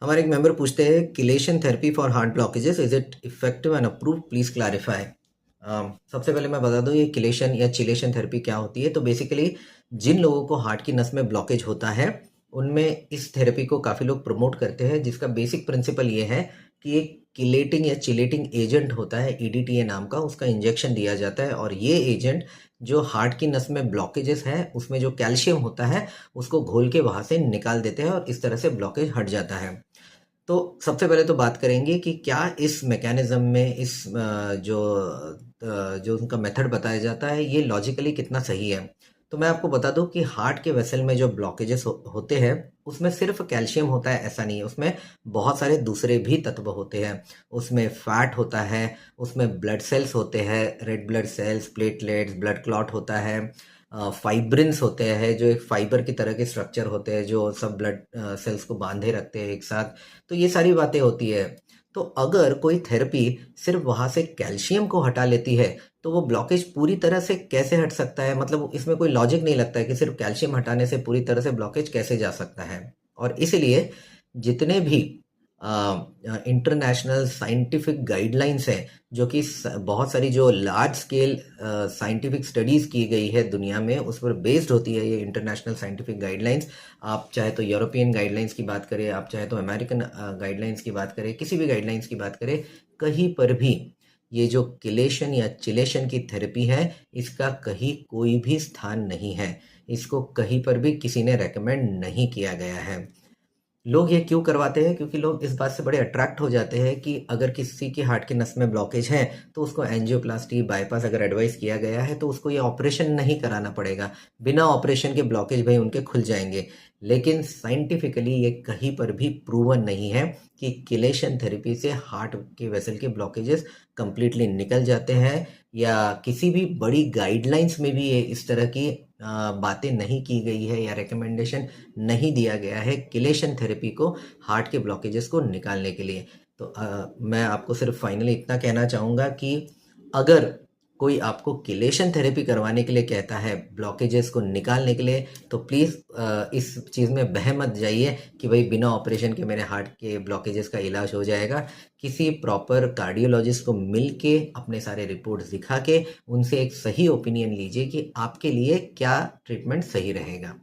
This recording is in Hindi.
हमारे एक मेंबर पूछते हैं, chelation therapy for heart blockages is it effective and approve, please clarify. सबसे पहले मैं बता दूं ये किलेशन या चिलेशन थेरेपी क्या होती है। तो बेसिकली जिन लोगों को हार्ट की नस में ब्लॉकेज होता है उनमें इस थेरेपी को काफ़ी लोग प्रमोट करते हैं, जिसका बेसिक प्रिंसिपल ये है कि एक किलेटिंग या चिलेटिंग एजेंट होता है ईडीटीए नाम का, उसका इंजेक्शन दिया जाता है और ये एजेंट जो हार्ट की नस में ब्लॉकेजेस है उसमें जो कैल्शियम होता है उसको घोल के वहाँ से निकाल देते हैं और इस तरह से ब्लॉकेज हट जाता है। तो सबसे पहले तो बात करेंगे कि क्या इस मैकेनिज्म में जो उनका मेथड बताया जाता है ये लॉजिकली कितना सही है। तो मैं आपको बता दूं कि हार्ट के वेसल में जो ब्लॉकेजेस होते हैं उसमें सिर्फ कैल्शियम होता है ऐसा नहीं है, उसमें बहुत सारे दूसरे भी तत्व होते हैं। उसमें फैट होता है, उसमें ब्लड सेल्स होते हैं, red blood cells, platelets, blood clot होता है, फाइब्रिन्स होते हैं जो एक फाइबर की तरह के स्ट्रक्चर होते हैं जो सब ब्लड सेल्स को बांधे रखते हैं एक साथ। तो ये सारी बातें होती है। तो अगर कोई थेरेपी सिर्फ वहां से कैल्शियम को हटा लेती है तो वो ब्लॉकेज पूरी तरह से कैसे हट सकता है, मतलब इसमें कोई लॉजिक नहीं लगता है कि सिर्फ कैल्शियम हटाने से पूरी तरह से ब्लॉकेज कैसे जा सकता है। और इसलिए जितने भी इंटरनेशनल साइंटिफिक गाइडलाइंस हैं, जो कि बहुत सारी जो लार्ज स्केल साइंटिफिक स्टडीज की गई है दुनिया में उस पर बेस्ड होती है ये इंटरनेशनल साइंटिफिक गाइडलाइंस। आप चाहे तो यूरोपियन गाइडलाइंस की बात करें, आप चाहे तो अमेरिकन गाइडलाइंस की बात करें, किसी भी गाइडलाइंस की बात करें, कहीं पर भी ये जो किलेशन या चिलेशन की थेरेपी है इसका कहीं कोई भी स्थान नहीं है। इसको कहीं पर भी किसी ने रेकमेंड नहीं किया गया है। लोग ये क्यों करवाते हैं? क्योंकि लोग इस बात से बड़े अट्रैक्ट हो जाते हैं कि अगर किसी की हार्ट की नस में ब्लॉकेज है तो उसको एंजियोप्लास्टी, बाईपास अगर एडवाइस किया गया है तो उसको ये ऑपरेशन नहीं कराना पड़ेगा। बिना ऑपरेशन के ब्लॉकेज भाई उनके खुल जाएंगे। लेकिन साइंटिफिकली ये कहीं पर भी प्रूवन नहीं है कि किलेशन थेरेपी से हार्ट के वेसल के ब्लॉकेजेस कंप्लीटली निकल जाते हैं, या किसी भी बड़ी गाइडलाइंस में भी ये इस तरह की बातें नहीं की गई है या रिकमेंडेशन नहीं दिया गया है किलेशन थेरेपी को हार्ट के ब्लॉकेजेस को निकालने के लिए। तो मैं आपको सिर्फ फाइनली इतना कहना चाहूँगा कि अगर कोई आपको किलेशन थेरेपी करवाने के लिए कहता है ब्लॉकेजेस को निकालने के लिए, तो प्लीज़ इस चीज़ में बह मत जाइए कि भाई बिना ऑपरेशन के मेरे हार्ट के ब्लॉकेजेस का इलाज हो जाएगा। किसी प्रॉपर कार्डियोलॉजिस्ट को मिल के अपने सारे रिपोर्ट्स दिखा के उनसे एक सही ओपिनियन लीजिए कि आपके लिए क्या ट्रीटमेंट सही रहेगा।